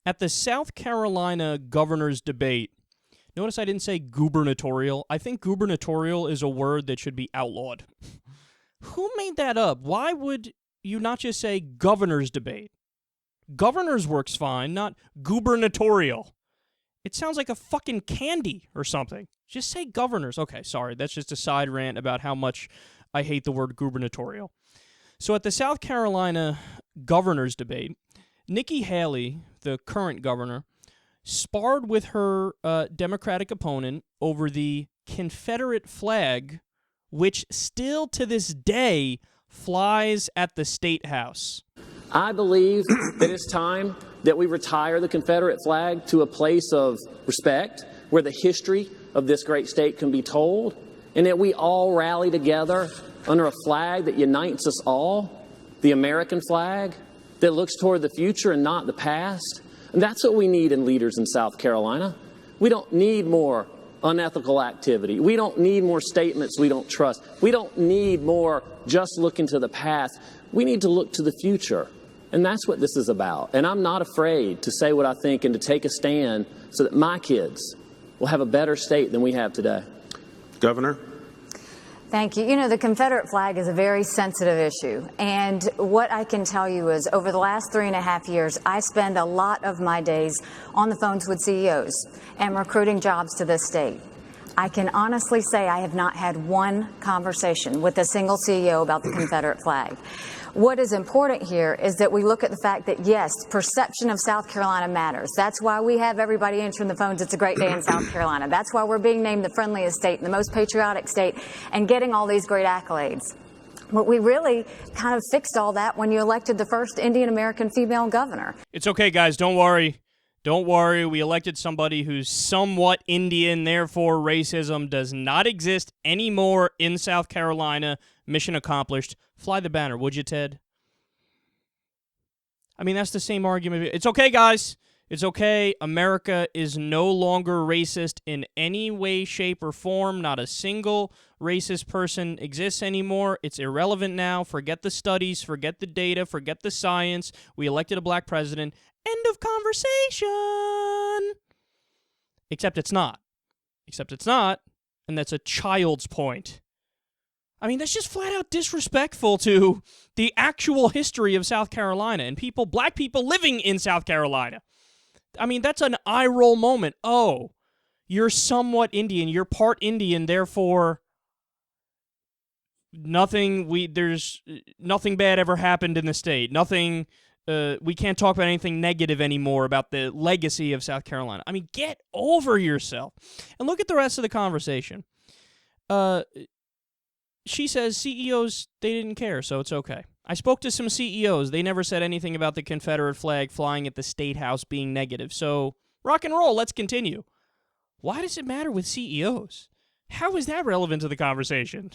At the South Carolina governor's debate, notice I didn't say gubernatorial. I think gubernatorial is a word that should be outlawed. Who made that up? Why would you not just say governor's debate? Governor's works fine, not gubernatorial. It sounds like a fucking candy or something. Just say governors. Okay, sorry, that's just a side rant about how much I hate the word gubernatorial. So at the South Carolina governor's debate, Nikki Haley, the current governor, sparred with her Democratic opponent over the Confederate flag, which still to this day flies at the Statehouse. I believe that it's time that we retire the Confederate flag to a place of respect where the history of this great state can be told, and that we all rally together under a flag that unites us all, the American flag, that looks toward the future and not the past. And that's what we need in leaders in South Carolina. We don't need more unethical activity. We don't need more statements we don't trust. We don't need more just looking to the past. We need to look to the future. And that's what this is about. And I'm not afraid to say what I think and to take a stand so that my kids will have a better state than we have today. Governor? Thank you. You know, the Confederate flag is a very sensitive issue. And what I can tell you is over the last 3.5 years, I spend a lot of my days on the phones with CEOs and recruiting jobs to this state. I can honestly say I have not had one conversation with a single CEO about the Confederate flag. What is important here is that we look at the fact that, yes, perception of South Carolina matters. That's why we have everybody answering the phones. It's a great day in South Carolina. That's why we're being named the friendliest state and the most patriotic state and getting all these great accolades. But we really kind of fixed all that when you elected the first Indian-American female governor. It's okay, guys. Don't worry. Don't worry. We elected somebody who's somewhat Indian, therefore racism does not exist anymore in South Carolina. Mission accomplished. Fly the banner, would you, Ted? I mean, that's the same argument. It's okay, guys. It's okay. America is no longer racist in any way, shape, or form. Not a single racist person exists anymore. It's irrelevant now. Forget the studies. Forget the data. Forget the science. We elected a black president. End of conversation. Except it's not. Except it's not. And that's a child's point. I mean, that's just flat out disrespectful to the actual history of South Carolina and people, black people living in South Carolina. I mean, that's an eye roll moment. Oh, you're somewhat Indian. You're part Indian, therefore there's nothing bad ever happened in the state. Nothing, we can't talk about anything negative anymore about the legacy of South Carolina. I mean, get over yourself. And look at the rest of the conversation. She says CEOs, they didn't care, so it's okay. I spoke to some CEOs. They never said anything about the Confederate flag flying at the Statehouse being negative. So rock and roll, let's continue. Why does it matter with CEOs? How is that relevant to the conversation?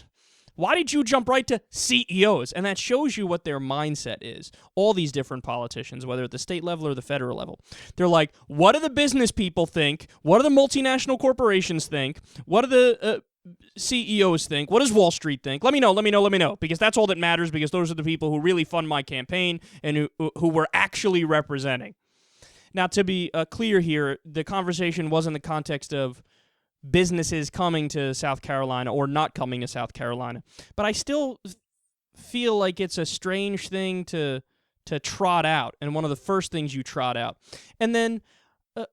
Why did you jump right to CEOs? And that shows you what their mindset is. All these different politicians, whether at the state level or the federal level. They're like, what do the business people think? What do the multinational corporations think? What do the CEOs think? What does Wall Street think? Let me know, because that's all that matters, because those are the people who really fund my campaign and who we're actually representing. Now, to be clear here, the conversation was in the context of businesses coming to South Carolina or not coming to South Carolina. But I still feel like it's a strange thing to trot out, and one of the first things you trot out. And then,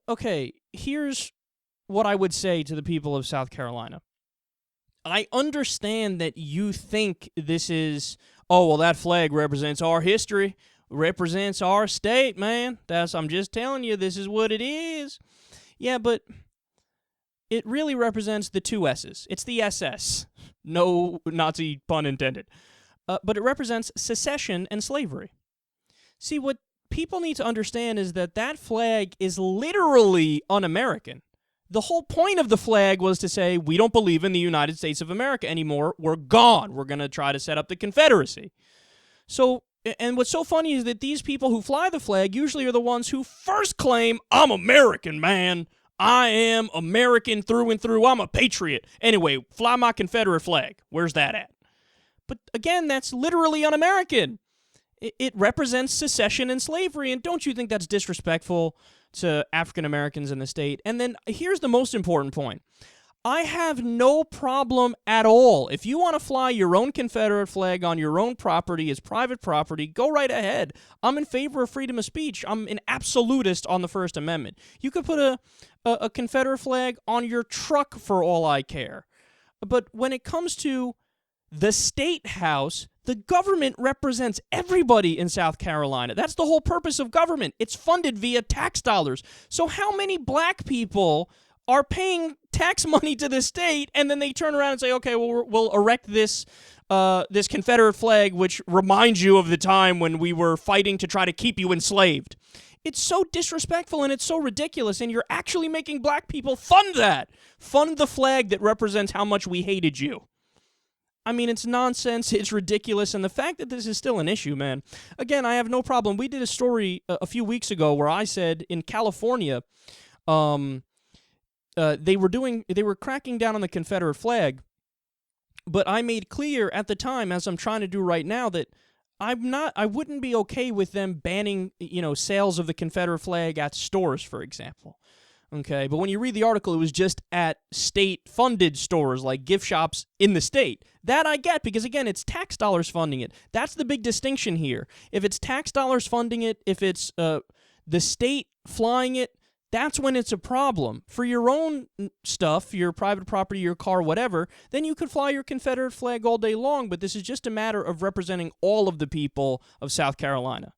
okay, here's what I would say to the people of South Carolina. I understand that you think this is, oh, well, that flag represents our history, represents our state, man. I'm just telling you, this is what it is. Yeah, but it really represents the two S's. It's the SS. No Nazi pun intended. But it represents secession and slavery. See, what people need to understand is that flag is literally un-American. The whole point of the flag was to say, we don't believe in the United States of America anymore. We're gone. We're going to try to set up the Confederacy. So, and what's so funny is that these people who fly the flag usually are the ones who first claim, I'm American, man. I am American through and through. I'm a patriot. Anyway, fly my Confederate flag. Where's that at? But again, that's literally un-American. It represents secession and slavery, and don't you think that's disrespectful to African Americans in the state. And then here's the most important point. I have no problem at all. If you want to fly your own Confederate flag on your own property as private property, go right ahead. I'm in favor of freedom of speech. I'm an absolutist on the First Amendment. You could put a Confederate flag on your truck for all I care. But when it comes to the Statehouse, the government represents everybody in South Carolina. That's the whole purpose of government. It's funded via tax dollars. So how many black people are paying tax money to the state, and then they turn around and say, okay, well, we'll erect this this Confederate flag, which reminds you of the time when we were fighting to try to keep you enslaved. It's so disrespectful and it's so ridiculous, and you're actually making black people fund that. Fund the flag that represents how much we hated you. I mean, it's nonsense, it's ridiculous, and the fact that this is still an issue, man. Again, I have no problem. We did a story a few weeks ago where I said in California, they were cracking down on the Confederate flag, but I made clear at the time, as I'm trying to do right now, that I wouldn't be okay with them banning, sales of the Confederate flag at stores, for example. Okay, but when you read the article, it was just at state-funded stores, like gift shops in the state. That I get, because again, it's tax dollars funding it. That's the big distinction here. If it's tax dollars funding it, if it's the state flying it, that's when it's a problem. For your own stuff, your private property, your car, whatever, then you could fly your Confederate flag all day long, but this is just a matter of representing all of the people of South Carolina.